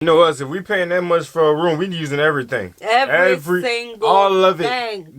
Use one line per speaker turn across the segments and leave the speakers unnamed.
You know us, if we paying that much for a room, we using everything.
Every single
all of it.
thing.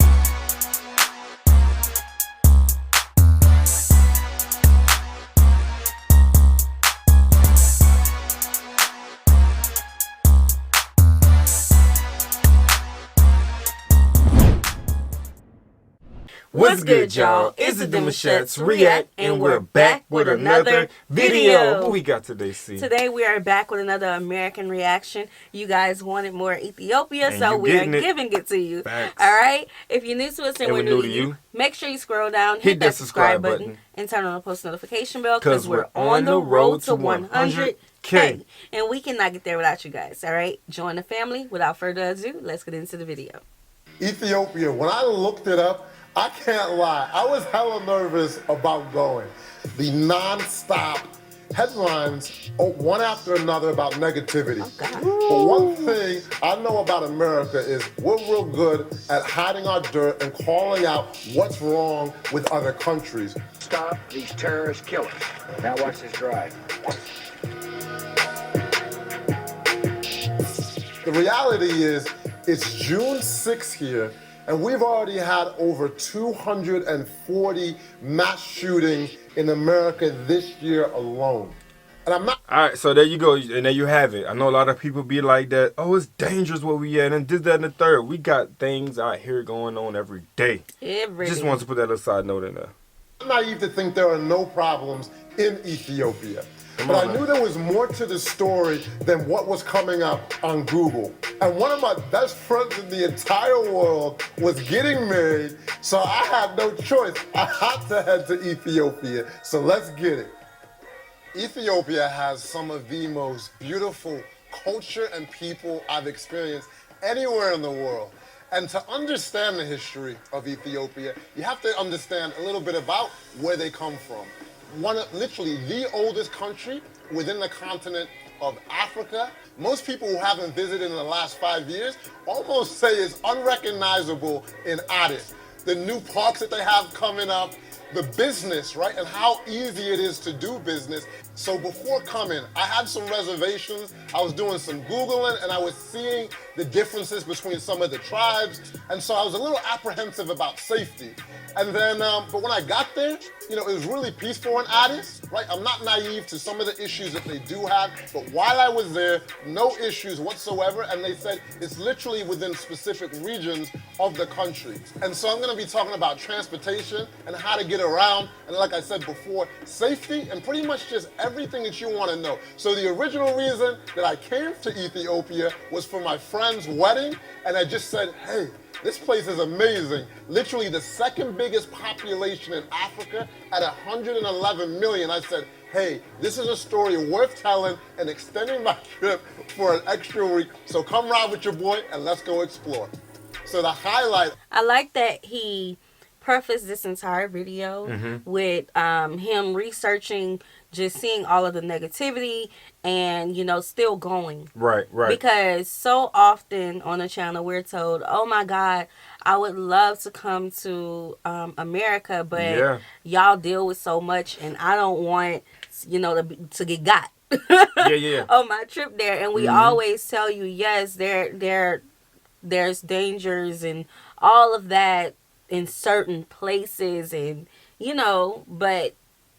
What's good, y'all? It's the Demouchets React, and we're back with another video. What we got today, C?
Today we are back with another American reaction. You guys wanted more Ethiopia,
And
so we are
getting it.
giving it to you.
Facts.
All right? If you're new to us and we're new to you, make sure you scroll down, hit that subscribe button, and turn on the post notification bell because we're on the road to 100K. And we cannot get there without you guys. All right? Join the family. Without further ado, let's get into the video.
Ethiopia, when I looked it up, I can't lie, I was hella nervous about going. The non-stop headlines, one after another about negativity. But one thing I know about America is we're real good at hiding our dirt and calling out what's wrong with other countries.
Stop these terrorist killers. Now watch this drive.
The reality is, it's June 6th here, and we've already had over 240 mass shootings in America this year alone. And I'm not...
Alright, so there you go, and there you have it. I know a lot of people be like that, oh, it's dangerous where we at, and this, that, and the third. We got things out here going on every day. Just wanted to put that little side note in there.
I'm naive to think there are no problems in Ethiopia. But I knew there was more to the story than what was coming up on Google. And one of my best friends in the entire world was getting married, so I had no choice. I had to head to Ethiopia, so let's get it. Ethiopia has some of the most beautiful culture and people I've experienced anywhere in the world. And to understand the history of Ethiopia, you have to understand a little bit about where they come from. Literally the oldest country within the continent of Africa. Most people who haven't visited in the last 5 years almost say it's unrecognizable in Addis. The new parks that they have coming up, the business, right, and how easy it is to do business. So before coming, I had some reservations. I was doing some Googling and I was seeing the differences between some of the tribes. And so I was a little apprehensive about safety. And then, but when I got there, you know, it was really peaceful in Addis, right? I'm not naive to some of the issues that they do have, but while I was there, no issues whatsoever. And they said it's literally within specific regions of the country. And so I'm gonna be talking about transportation and how to get around. And like I said before, safety and pretty much just everything that you wanna know. So the original reason that I came to Ethiopia was for my friend's wedding. And I just said, hey, this place is amazing. Literally the second biggest population in Africa at 111 million. I said, hey, this is a story worth telling and extending my trip for an extra week. So come ride with your boy and let's go explore. So the highlight.
I like that he prefaced this entire video with him researching, just seeing all of the negativity and, you know, still going.
Right.
Because so often on the channel we're told, oh my God, I would love to come to America, but y'all deal with so much and I don't want, you know, to get got on my trip there. And we always tell you, yes, there's dangers and all of that in certain places, and you know, but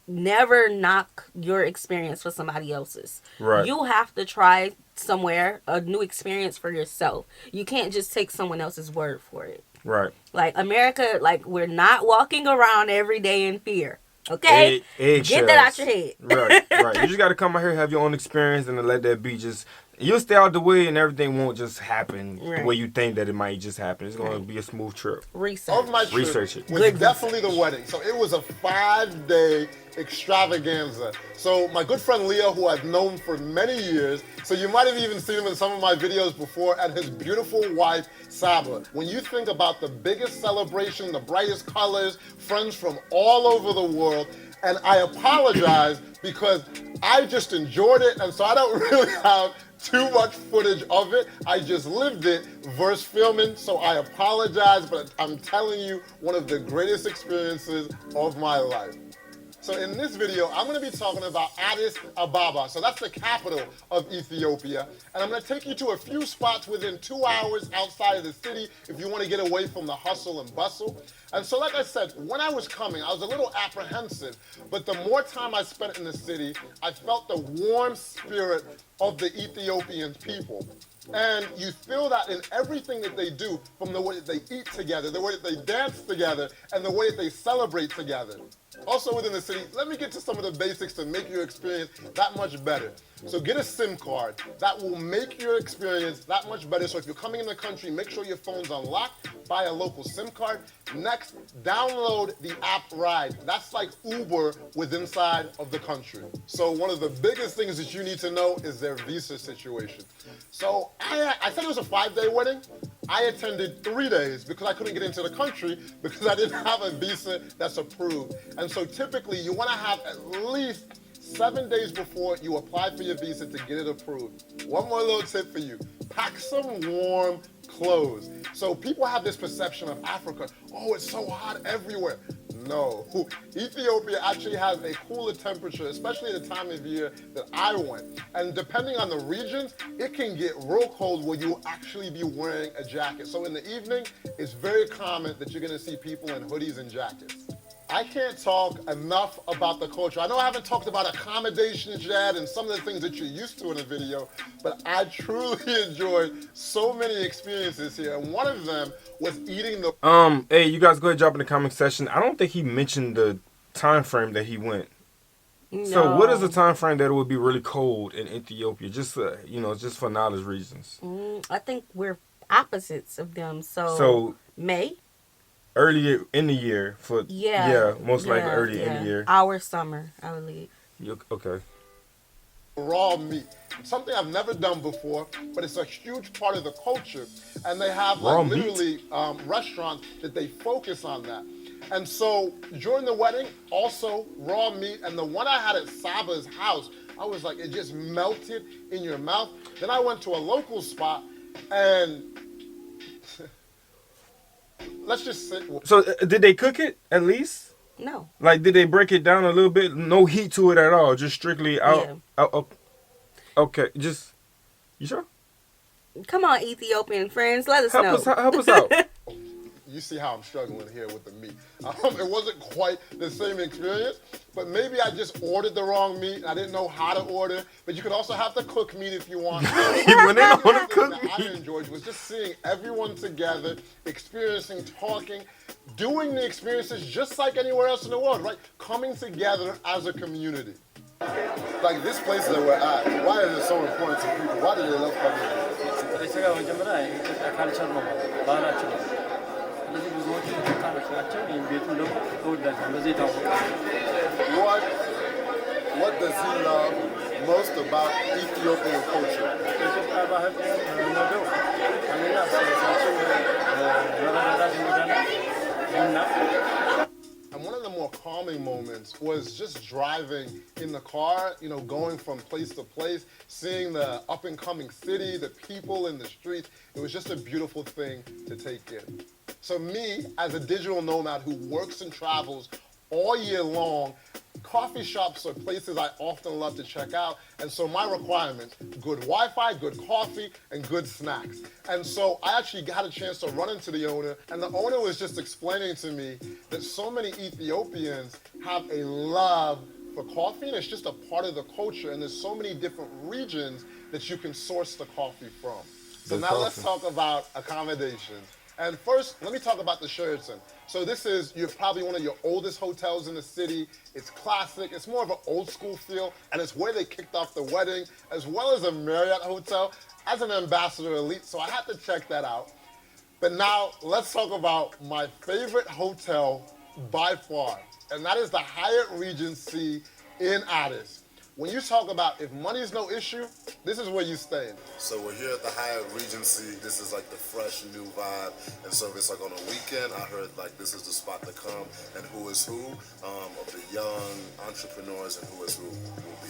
never knock your experience for somebody else's. Right. You have to try somewhere a new experience for yourself. You can't just take someone else's word for it. Right. Like America, like we're not walking around every day in fear. Okay? Get that out your head.
Right. You just got to come out here, have your own experience, and then let that be just... You'll stay out the way, and everything won't just happen the way you think that it might just happen. It's going to be a smooth trip.
Of my trip was definitely the wedding. So it was a 5-day extravaganza. So my good friend Leo, who I've known for many years, so you might have even seen him in some of my videos before, and his beautiful wife, Saba. When you think about the biggest celebration, the brightest colors, friends from all over the world, and I apologize because I just enjoyed it, and so I don't really have too much footage of it. I just lived it versus filming, so I apologize, but I'm telling you, one of the greatest experiences of my life. So in this video, I'm going to be talking about Addis Ababa. So that's the capital of Ethiopia. And I'm going to take you to a few spots within 2 hours outside of the city if you want to get away from the hustle and bustle. And so like I said, when I was coming, I was a little apprehensive. But the more time I spent in the city, I felt the warm spirit of the Ethiopian people. And you feel that in everything that they do, from the way that they eat together, the way that they dance together, and the way that they celebrate together. Also within the city, let me get to some of the basics to make your experience that much better. So get a SIM card. That will make your experience that much better. So if you're coming in the country, make sure your phone's unlocked. Buy a local SIM card. Next, download the app Ride. That's like Uber with inside of the country. So one of the biggest things that you need to know is their visa situation. So I said it was a 5-day wedding. I attended 3 days because I couldn't get into the country because I didn't have a visa that's approved. And so typically you want to have at least 7 days before you apply for your visa to get it approved. One more little tip for you. Pack some warm clothes. So people have this perception of Africa, oh, it's so hot everywhere. No, Ethiopia actually has a cooler temperature, especially at the time of year that I went. And depending on the regions, it can get real cold where you'll actually be wearing a jacket. So in the evening, it's very common that you're gonna see people in hoodies and jackets. I can't talk enough about the culture. I know I haven't talked about accommodations yet and some of the things that you're used to in a video, but I truly enjoyed so many experiences here. And one of them was eating the...
Hey, you guys go ahead and drop in the comment section. I don't think he mentioned the time frame that he went. No. So what is the time frame that it would be really cold in Ethiopia? Just, just for knowledge reasons.
I think we're opposites of them. So May?
Earlier in the year for most likely early in the year.
Our summer, I believe.
Okay.
Raw meat, something I've never done before, but it's a huge part of the culture, and they have like literally restaurants that they focus on that. And so during the wedding, also raw meat, and the one I had at Saba's house, I was like, it just melted in your mouth. Then I went to a local spot, and let's just say...
So did they cook it at least?
No.
Like, did they break it down a little bit? No heat to it at all, just strictly out. Okay, just... You sure?
Come on, Ethiopian friends, let us know.
Help us out.
You see how I'm struggling here with the meat. It wasn't quite the same experience, but maybe I just ordered the wrong meat. I didn't know how to order, but you could also have the cooked meat if you want.
When they don't want to cook meat.
What I enjoyed was just seeing everyone together, experiencing, talking, doing the experiences just like anywhere else in the world, right? Coming together as a community. Like this place that we're at, why is it so important to people? Why do they love coming here? What does he love most about Ethiopian culture? And one of the more calming moments was just driving in the car, going from place to place, seeing the up and coming city, the people in the streets. It was just a beautiful thing to take in. So me, as a digital nomad who works and travels all year long, coffee shops are places I often love to check out. And so my requirements, good Wi-Fi, good coffee, and good snacks. And so I actually got a chance to run into the owner, and the owner was just explaining to me that so many Ethiopians have a love for coffee, and it's just a part of the culture, and there's so many different regions that you can source the coffee from. So now let's talk about accommodations. And first, let me talk about the Sheraton. So this is probably one of your oldest hotels in the city. It's classic. It's more of an old school feel, and it's where they kicked off the wedding, as well as a Marriott hotel as an ambassador elite. So I had to check that out. But now let's talk about my favorite hotel by far, and that is the Hyatt Regency in Addis. When you talk about if money's no issue, this is where you stay.
So we're here at the Hyatt Regency. This is like the fresh new vibe. And so if it's like on a weekend, I heard like this is the spot to come, and who is who of the young entrepreneurs and who is who will be.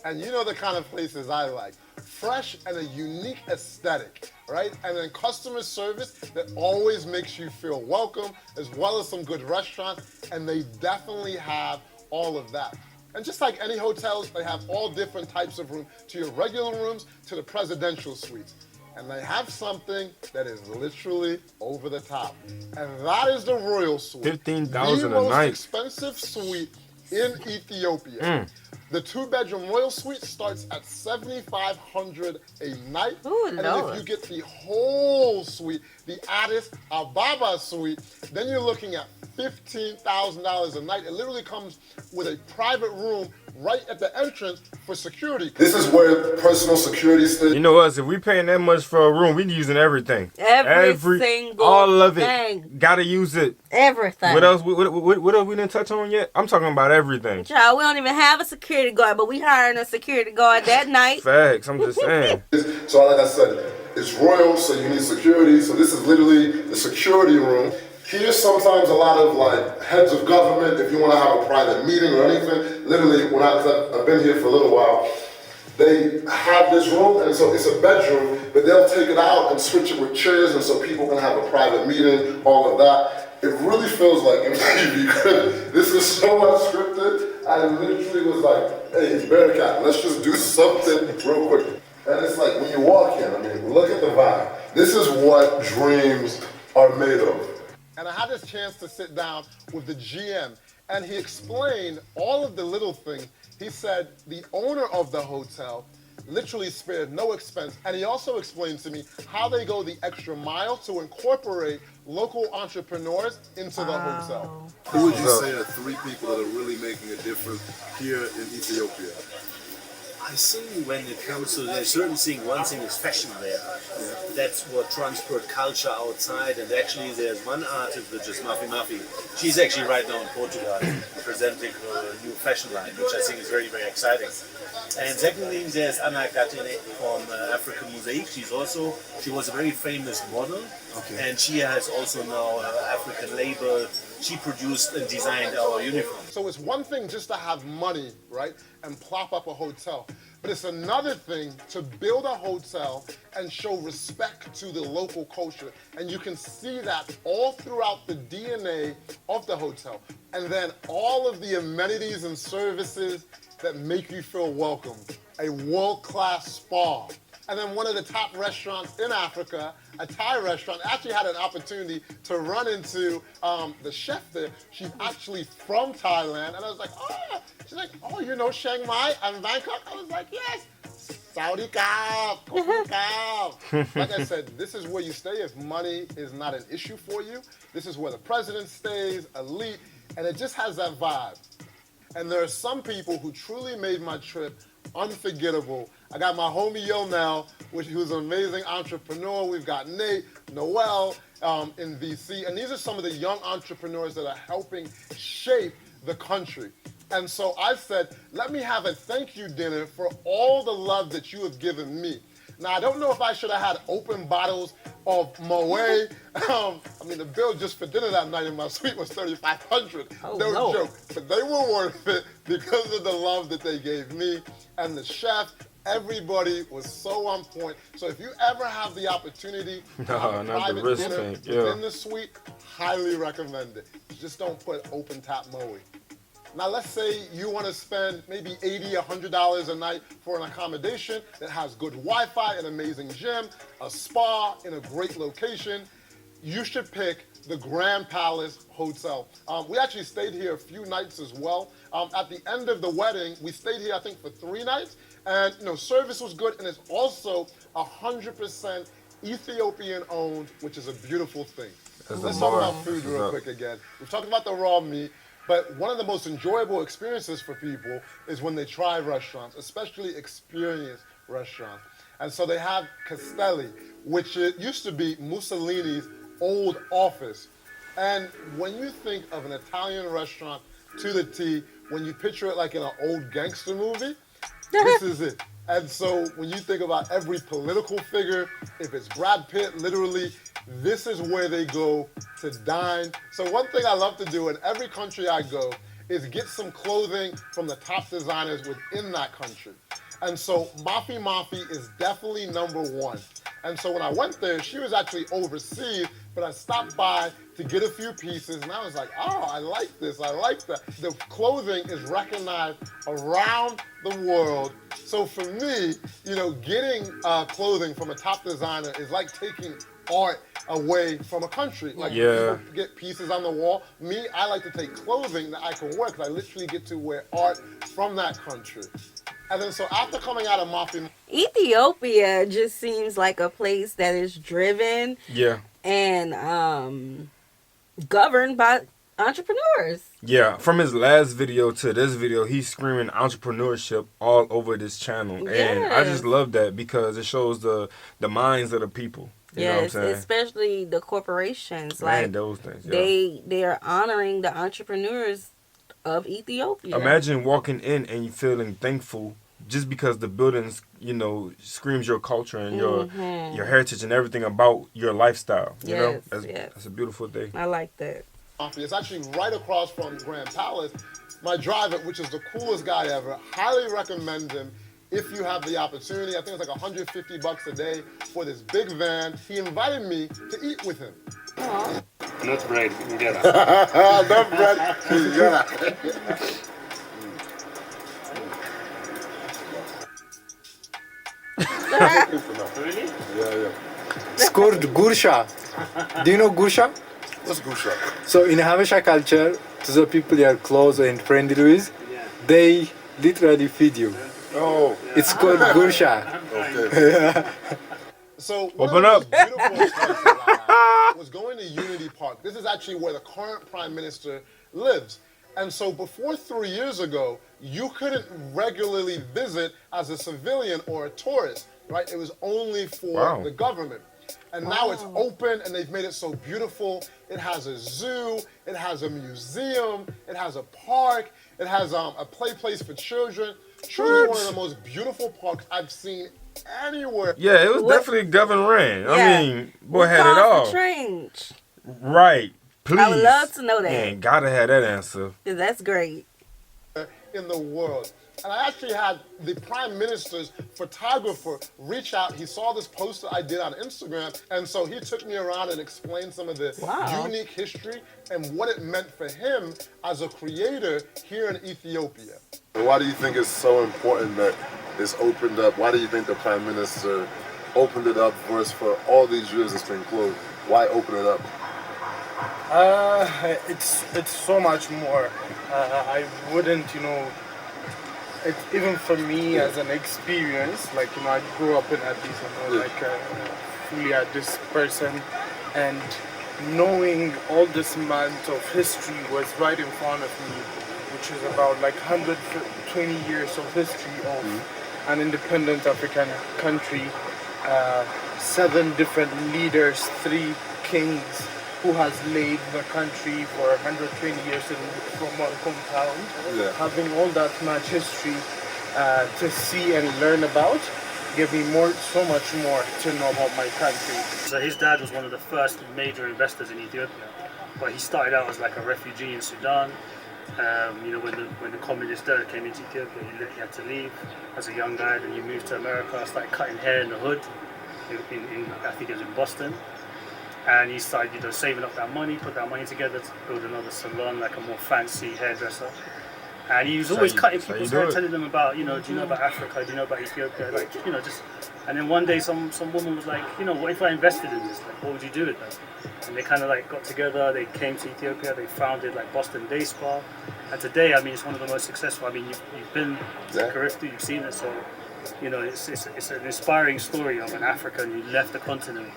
And you know the kind of places I like. Fresh and a unique aesthetic, right? And then customer service that always makes you feel welcome, as well as some good restaurants. And they definitely have all of that. And just like any hotels, they have all different types of rooms, to your regular rooms to the presidential suites. And they have something that is literally over the top. And that is the Royal Suite.
$15,000 a
the most
night.
expensive suite in Ethiopia. The 2-bedroom Royal Suite starts at $7,500 a night.
Ooh,
and
Lord.
if you get the whole suite, the Addis Ababa suite, then you're looking at $15,000 a night. It literally comes with a private room right at the entrance for security.
This is where personal security stays.
You know us, if we paying that much for a room, we using everything.
Every single
all of it.
thing.
Gotta use it.
Everything.
What else? What else we didn't touch on yet? I'm talking about everything.
Child, we don't even have a security guard, but we hiring a security guard that night.
Facts. I'm just saying.
So like I said, it's royal, so you need security. So this is literally the security room. Here's sometimes a lot of like heads of government, if you want to have a private meeting or anything. Literally, when I've been here for a little while, they have this room, and so it's a bedroom, but they'll take it out and switch it with chairs, and so people can have a private meeting, all of that. It really feels like in TV. This is so unscripted. I literally was like, hey, Bearcat, let's just do something real quick. And it's like when you walk in, I mean, look at the vibe. This is what dreams are made of.
And I had this chance to sit down with the GM, and he explained all of the little things. He said the owner of the hotel literally spared no expense, and he also explained to me how they go the extra mile to incorporate local entrepreneurs into the hotel.
Who would you say are 3 people that are really making a difference here in Ethiopia?
I think when it comes to there's certain thing, one thing is fashion there. That's what transport culture outside. And actually, there's one artist which is Mafi. She's actually right now in Portugal presenting her new fashion line, which I think is very, very exciting. And secondly, there's Anna Katine from African Mosaic. She was a very famous model, and she has also now an African label. She produced and designed our uniform.
So it's one thing just to have money, right, and plop up a hotel. But it's another thing to build a hotel and show respect to the local culture. And you can see that all throughout the DNA of the hotel. And then all of the amenities and services that make you feel welcome. A world-class spa. And then one of the top restaurants in Africa, a Thai restaurant, actually had an opportunity to run into the chef there. She's actually from Thailand. And I was like, oh, she's like, oh, you know Chiang Mai and Bangkok? I was like, yes. Saudi Kap, Like I said, this is where you stay if money is not an issue for you. This is where the president stays, elite, and it just has that vibe. And there are some people who truly made my trip unforgettable. I got my homie Yo now, who's an amazing entrepreneur. We've got Nate, Noel in VC. And these are some of the young entrepreneurs that are helping shape the country. And so I said, let me have a thank you dinner for all the love that you have given me. Now, I don't know if I should have had open bottles of Moet. I mean, the bill just for dinner that night in my suite was $3,500.
Oh,
no
no.
joke. But they were worth it because of the love that they gave me. And the chef, everybody was so on point. So if you ever have the opportunity to have a private dinner in the suite, highly recommend it. Just don't put open tap Moet. Now let's say you want to spend maybe $80, $100 a night for an accommodation that has good Wi-Fi, an amazing gym, a spa in a great location. You should pick the Grand Palace Hotel. We actually stayed here a few nights as well. At the end of the wedding, we stayed here I think for 3 nights, and service was good, and it's also 100% Ethiopian owned, which is a beautiful thing. Let's talk about food real quick again. We've talked about the raw meat. But one of the most enjoyable experiences for people is when they try restaurants, especially experienced restaurants. And so they have Castelli, which it used to be Mussolini's old office. And when you think of an Italian restaurant to the T, when you picture it like in an old gangster movie, this is it. And so when you think about every political figure, if it's Brad Pitt, literally, this is where they go to dine. So one thing I love to do in every country I go is get some clothing from the top designers within that country. And so Mafi is definitely #1. And so when I went there, she was actually overseas but I stopped by to get a few pieces, and I was like, oh, I like this, I like that. The clothing is recognized around the world. So for me, you know, getting clothing from a top designer is like taking art away from a country. Like people get pieces on the wall. Me, I like to take clothing that I can wear because I literally get to wear art from that country. And then so after coming out of Mafi,
Ethiopia just seems like a place that is driven and governed by entrepreneurs.
Yeah, from his last video to this video, he's screaming entrepreneurship all over this channel. And I just love that because it shows the minds of the people. You know what I'm saying?
Especially the corporations.
Man,
like
those things.
They are honoring the entrepreneurs of Ethiopia.
Imagine walking in and you feeling thankful just because the buildings, you know, screams your culture and your heritage and everything about your lifestyle. You know, that's a beautiful thing.
I like that.
It's actually right across from Grand Palace. My driver, which is the coolest guy ever, highly recommend him if you have the opportunity. I think it's like $150 a day for this big van. He invited me to eat with him.
Aww.
Not bread, gwara.
Not bread, gwara.
Really?
Yeah.
It's called Gursha. Do you know Gursha?
What's Gursha?
So in Habesha culture, to the people you are close and friendly with, they literally feed you.
Oh.
It's called Gursha.
Okay. So
open up.
Beautiful experience was going to Unity Park. This is actually where the current prime minister lives. And so before 3 years ago, you couldn't regularly visit as a civilian or a tourist, right? It was only for the government. And now it's open and they've made it so beautiful. It has a zoo, it has a museum, it has a park, it has a play place for children. Truly one of the most beautiful parks I've seen anywhere.
Yeah, it was definitely Governor Rand. I mean, boy had it all.
Change.
Right. Please.
I would love to know that.
Man, gotta have that answer.
That's great.
In the world. And I actually had the prime minister's photographer reach out. He saw this poster I did on Instagram, and so he took me around and explained some of the unique history and what it meant for him as a creator here in Ethiopia.
Why do you think it's so important that it's opened up? Why do you think the prime minister opened it up for us for all these years it's been closed? Why open it up?
It's so much more. I wouldn't, even for me as an experience, like, I grew up in Addis, like a fully Addis person, and knowing all this amount of history was right in front of me, which is about like 120 years of history of an independent African country, 7 different leaders, 3 kings, who has laid the country for 120 years from one compound. Having all that much history to see and learn about gave me so much more to know about my country.
So his dad was one of the first major investors in Ethiopia, but he started out as like a refugee in Sudan. When the communist era came into Ethiopia, he had to leave as a young guy. Then he moved to America, started cutting hair in the hood. I think it was in Boston. And he started, saving up that money, put that money together to build another salon, like a more fancy hairdresser. And he was always cutting people's hair, telling them about, do you know about Africa? Do you know about Ethiopia? Like, just. And then one day, some woman was like, what if I invested in this? Like, what would you do with that? And they kind of like got together. They came to Ethiopia. They founded like Boston Day Spa. And today, it's one of the most successful. You've been to Kariftu, you've seen it. So, it's an inspiring story of an African who left the continent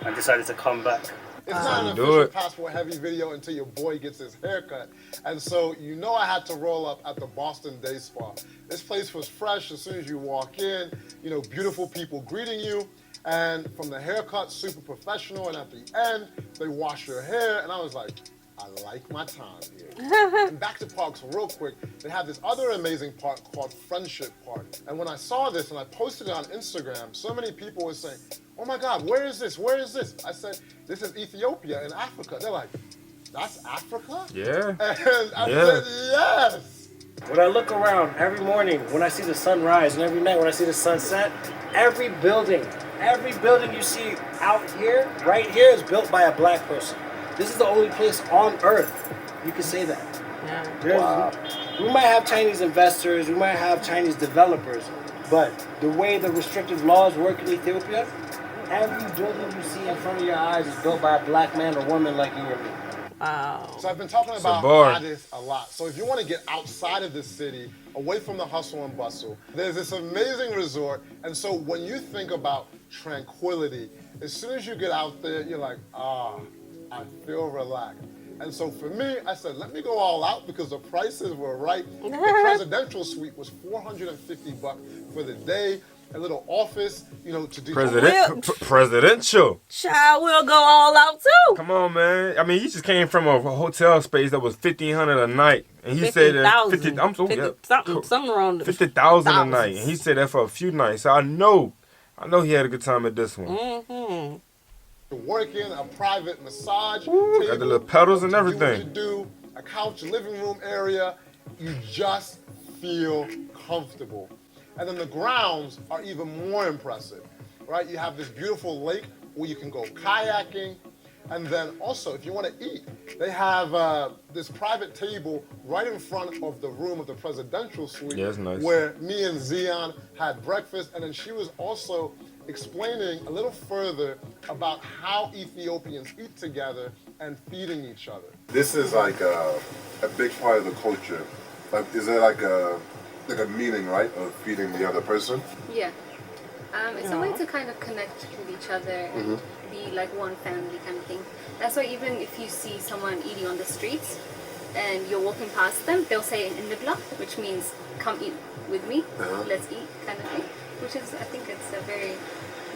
and decided to come back.
It's not an official passport heavy video until your boy gets his haircut. And so I had to roll up at the Boston Day Spa. This place was fresh as soon as you walk in, beautiful people greeting you. And from the haircut, super professional. And at the end, they wash your hair. And I was like, I like my time here. And back to parks real quick, they have this other amazing park called Friendship Park. And when I saw this and I posted it on Instagram, so many people were saying, oh my God, where is this? Where is this? I said, this is Ethiopia in Africa. They're like, that's Africa?
Yeah.
And I said, yes.
When I look around every morning, when I see the sun rise, and every night when I see the sun set, every building, every building you see out here, right here, is built by a black person. This is the only place on earth you can say that.
Yeah.
We might have Chinese investors, we might have Chinese developers, but the way the restrictive laws work in Ethiopia, every building you see in front of your eyes is built by a black man or woman like you or me.
Wow.
So I've been talking about Addis a lot. So if you want to get outside of the city, away from the hustle and bustle, there's this amazing resort. And so when you think about tranquility, as soon as you get out there, you're like, I feel relaxed. And so for me, I said, let me go all out because the prices were right. The presidential suite was $450 for the day. A little office, to do
presidential.
Child, we'll go all out too.
Come on, man. I mean, he just came from a hotel space that was $1,500 a night, and he said that 50. I'm so
50, something wrong.
50,000 a night, and he said that for a few nights. So I know he had a good time at this one.
Mm-hmm.
Working a private massage
table, got the little pedals and everything.
Do a couch, living room area. You just feel comfortable. And then the grounds are even more impressive, right? You have this beautiful lake where you can go kayaking. And then also, if you want to eat, they have this private table right in front of the room of the presidential suite.
Yeah, that's nice.
Where me and Zion had breakfast. And then she was also explaining a little further about how Ethiopians eat together and feeding each other.
This is like a big part of the culture. Like, is there like a meaning, right, of feeding the other person?
Yeah. It's a way to kind of connect with each other and be like one family kind of thing. That's why even if you see someone eating on the streets and you're walking past them, they'll say "Nibla," which means "come eat with me, let's eat" kind of thing. Which is, I think it's a very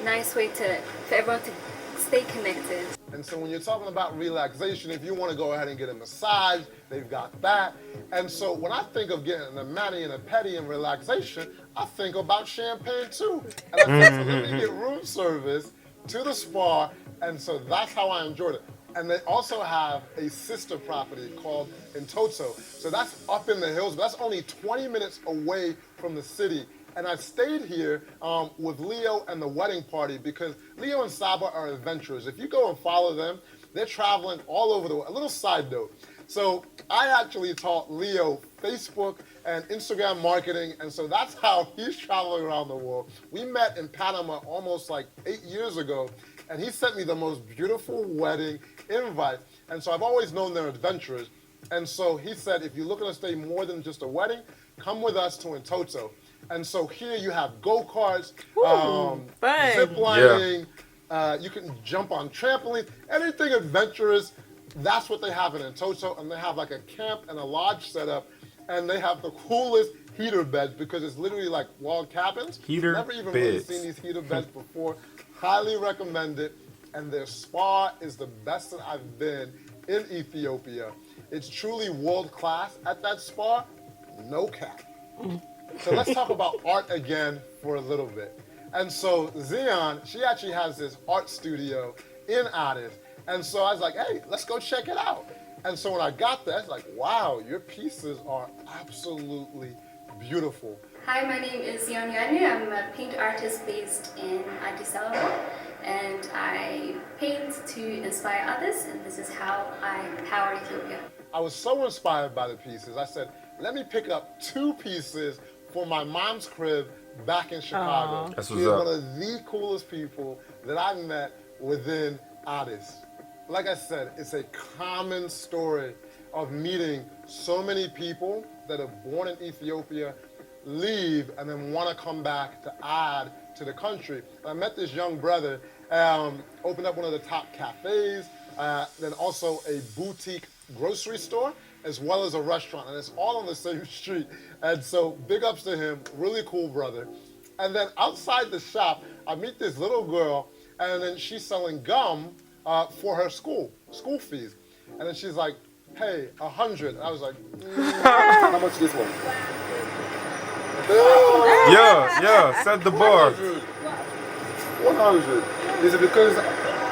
nice way for everyone to stay connected.
And so when you're talking about relaxation, if you want to go ahead and get a massage, they've got that. And so when I think of getting a mani and a pedi and relaxation, I think about champagne too. And I think, so let me get room service to the spa, and so that's how I enjoyed it. And they also have a sister property called Entoto. So that's up in the hills, but that's only 20 minutes away from the city. And I stayed here with Leo and the wedding party because Leo and Saba are adventurers. If you go and follow them, they're traveling all over the world. A little side note. So I actually taught Leo Facebook and Instagram marketing, and so that's how he's traveling around the world. We met in Panama almost like 8 years ago, and he sent me the most beautiful wedding invite. And so I've always known they're adventurers. And so he said, if you're looking to stay more than just a wedding, come with us to Entoto. And so here you have go-karts, zip lining, you can jump on trampolines, anything adventurous. That's what they have in Entoto, and they have like a camp and a lodge set up, and they have the coolest heater beds because it's literally like log cabins. Never even really seen these heater beds before. Highly recommend it, and their spa is the best that I've been in Ethiopia. It's truly world-class at that spa, no cap. So let's talk about art again for a little bit. And so Zion, she actually has this art studio in Addis. And so I was like, hey, let's go check it out. And so when I got there, I was like, wow, your pieces are absolutely beautiful.
Hi, my name is Zion Yanu. I'm a paint artist based in Addis Ababa. And I paint to inspire others. And this is how I power Ethiopia.
I was so inspired by the pieces. I said, let me pick up 2 pieces for my mom's crib back in Chicago.
That's
She's one of the coolest people that I've met within Addis. Like I said, it's a common story of meeting so many people that are born in Ethiopia, leave, and then want to come back to add to the country. And I met this young brother, opened up one of the top cafes, then also a boutique grocery store, as well as a restaurant, and it's all on the same street. And so big ups to him, really cool brother. And then outside the shop, I meet this little girl, and then she's selling gum for her school fees. And then she's like, hey, 100. And I was like, how much this one?
Yeah, set the bar.
100. Is it because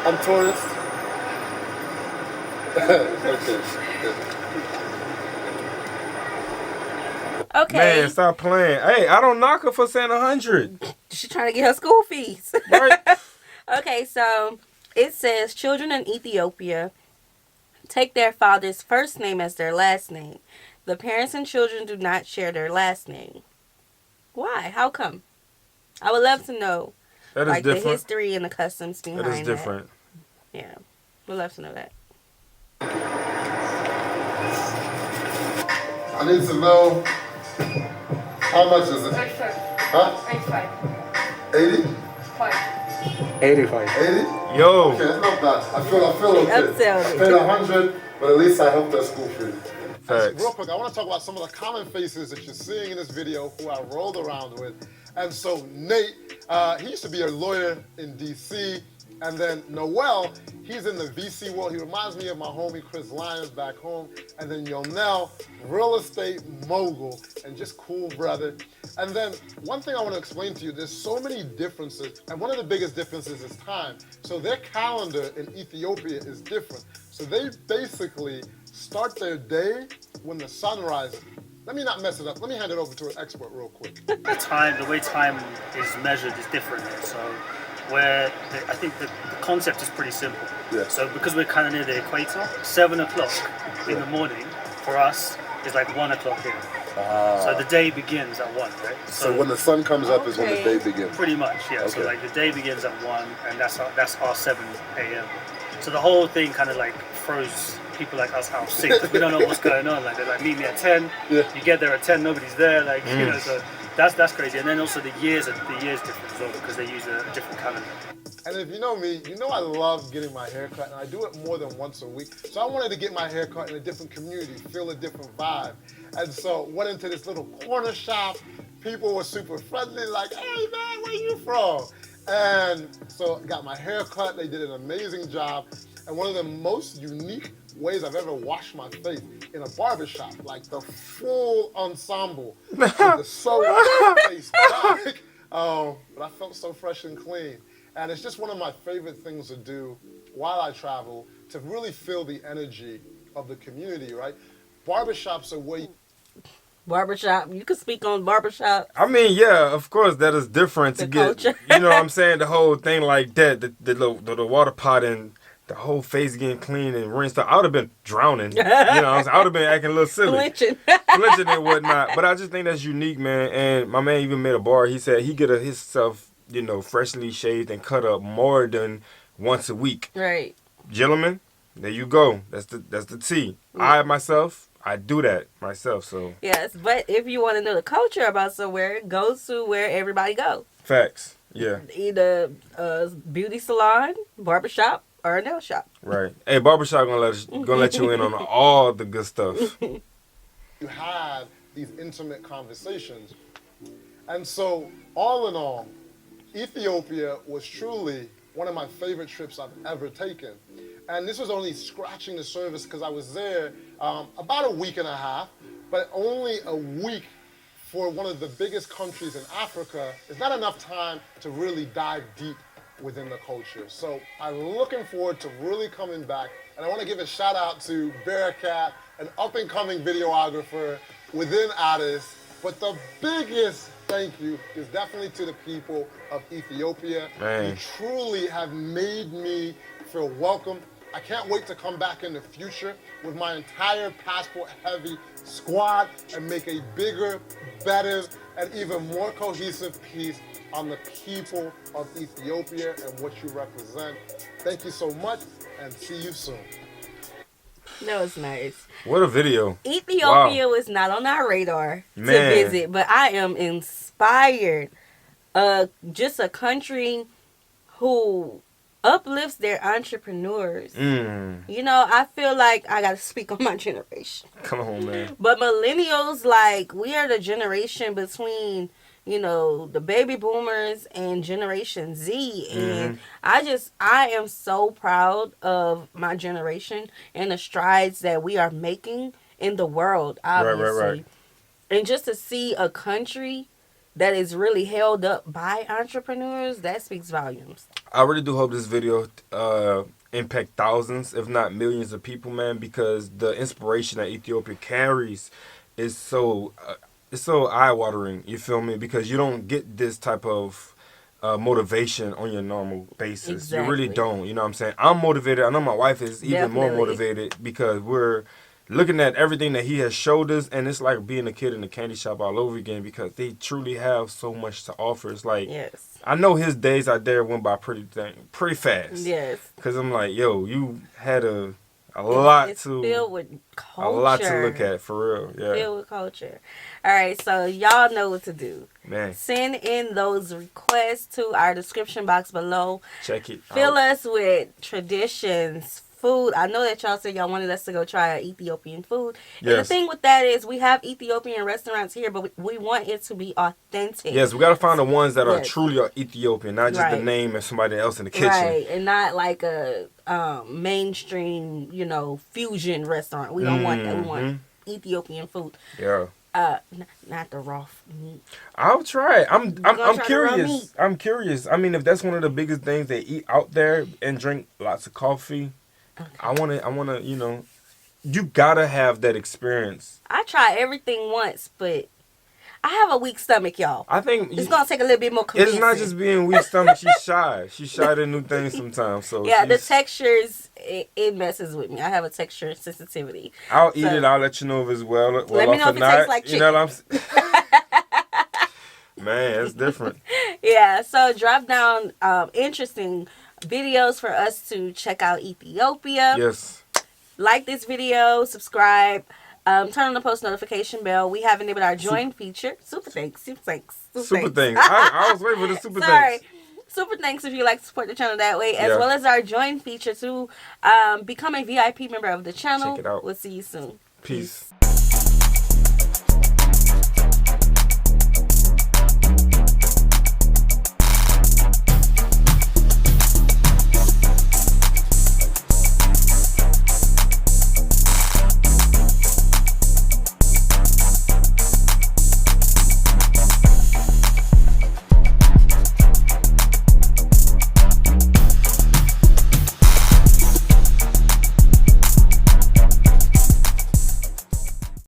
I'm tourist?
Okay.
Man, stop playing. Hey, I don't knock her for saying 100.
She's trying to get her school fees.
Right?
Okay, so it says children in Ethiopia take their father's first name as their last name. The parents and children do not share their last name. Why? How come? I would love to know.
That is different.
The history and the customs behind that.
That is different.
Yeah. We'd love to know that.
I need to know how much is it?
85.
Huh? 80?
85.
80?
Yo.
Okay, that's not bad. I feel okay. I paid 100, but at least I helped their school fee.
Facts.
Real quick, I want to talk about some of the common faces that you're seeing in this video who I rolled around with. And so Nate, he used to be a lawyer in DC. And then Noel, he's in the VC world. He reminds me of my homie Chris Lyons back home. And then Yonel, real estate mogul and just cool brother. And then one thing I want to explain to you, there's so many differences. And one of the biggest differences is time. So their calendar in Ethiopia is different. So they basically start their day when the sun rises. Let me not mess it up. Let me hand it over to an expert real quick.
The way time is measured is different here. So I think the concept is pretty simple.
Yeah.
So because we're kind of near the equator, 7 o'clock in the morning for us is like 1 o'clock here. So the day begins at 1, right?
So when the sun comes up is when the day begins.
Pretty much, yeah.
Okay.
So like the day begins at 1 and that's our 7 a.m. So the whole thing kind of like throws people like us out sick because we don't know what's going on. Like they're like, meet me at 10.
Yeah.
You get there at 10, nobody's there. Like you know, so that's crazy. And then also the years different as well because they use a different calendar.
And if you know me, you know I love getting my hair cut, and I do it more than once a week. So I wanted to get my hair cut in a different community, feel a different vibe. And so went into this little corner shop. People were super friendly, like, hey man, where you from? And so got my hair cut. They did an amazing job. And one of the most unique ways I've ever washed my face in a barbershop, like the full ensemble, with the soap, face back. But I felt so fresh and clean. And it's just one of my favorite things to do while I travel, to really feel the energy of the community, right? Barbershops are where
Barbershop. You can speak on barbershop.
I mean, yeah, of course, that is different to get,
culture.
you know what I'm saying? The whole thing like that, the water pot and the whole face getting clean and rinsed out. I would have been drowning. You know what I'm saying? I would have been acting a little silly. Flinching and whatnot. But I just think that's unique, man. And my man even made a bar. He said he get himself, you know, freshly shaved and cut up more than once a week.
Right.
Gentlemen, there you go. That's the tea. I do that myself, so.
Yes, but if you want to know the culture about somewhere, go to where everybody goes.
Facts, yeah.
Either a beauty salon, barbershop, or a nail shop.
Right. Hey, barbershop gonna let you in on all the good stuff.
you have these intimate conversations. And so, all in all, Ethiopia was truly one of my favorite trips I've ever taken. And this was only scratching the surface because I was there about a week and a half, but only a week for one of the biggest countries in Africa is not enough time to really dive deep within the culture. So I'm looking forward to really coming back. And I want to give a shout out to Bearcat, an up and coming videographer within Addis. But the biggest thank you is definitely to the people of Ethiopia.
Man.
You truly have made me feel welcome. I can't wait to come back in the future with my entire passport-heavy squad and make a bigger, better, and even more cohesive piece on the people of Ethiopia and what you represent. Thank you so much, and see you soon.
That was nice.
What a video.
Ethiopia was not on our radar to visit, but I am inspired. Just a country who uplifts their entrepreneurs. You know, I feel like I gotta speak on my generation.
Come on, man.
But millennials, like, we are the generation between, you know, the baby boomers and Generation Z. And I am so proud of my generation and the strides that we are making in the world, obviously. Right. And just to see a country that is really held up by entrepreneurs, that speaks volumes.
I really do hope this video impact thousands, if not millions of people, man, because the inspiration that Ethiopia carries is so it's so eye-watering, you feel me? Because you don't get this type of motivation on your normal basis.
Exactly.
You really don't. You know what I'm saying? I'm motivated. I know my wife is even more motivated because we're looking at everything that he has showed us, and it's like being a kid in a candy shop all over again because they truly have so much to offer. It's like, I know his days out there went by pretty fast.
Yes.
Because I'm like, yo, you had a lot
it's
to
filled with culture.
A lot to look at, for real. Yeah.
Filled with culture. All right, so y'all know what to do.
Man.
Send in those requests to our description box below.
Check it out.
Fill us with traditions, food. I know that y'all said y'all wanted us to go try Ethiopian food. Yes. And the thing with that is we have Ethiopian restaurants here, but we want it to be authentic.
Yes, we got to find the ones that are truly Ethiopian, not just the name of somebody else in the kitchen.
Right, and not like a mainstream, fusion restaurant. We don't want that. We want Ethiopian food.
Yeah.
Not the raw meat.
I'll try it. I'm curious. I'm curious. I mean, if that's one of the biggest things they eat out there and drink lots of coffee, okay. I wanna, you gotta have that experience.
I try everything once, but I have a weak stomach, y'all.
I think
it's gonna take a little bit more convincing.
It's not just being weak stomach. She's shy. She's shy to new things sometimes. So
yeah, the textures it messes with me. I have a texture sensitivity.
I'll eat it. I'll let you know if it's well
let me know if it tastes like chicken.
You know what I'm saying? Man, it's different.
Yeah. So drop down interesting videos for us to check out Ethiopia.
Yes.
Like this video, subscribe. Turn on the post notification bell. We have enabled our join feature. Super thanks.
I was waiting for the super thanks.
Super thanks if you like to support the channel that way, as well as our join feature to become a VIP member of the channel.
Check it out.
We'll see you soon.
Peace.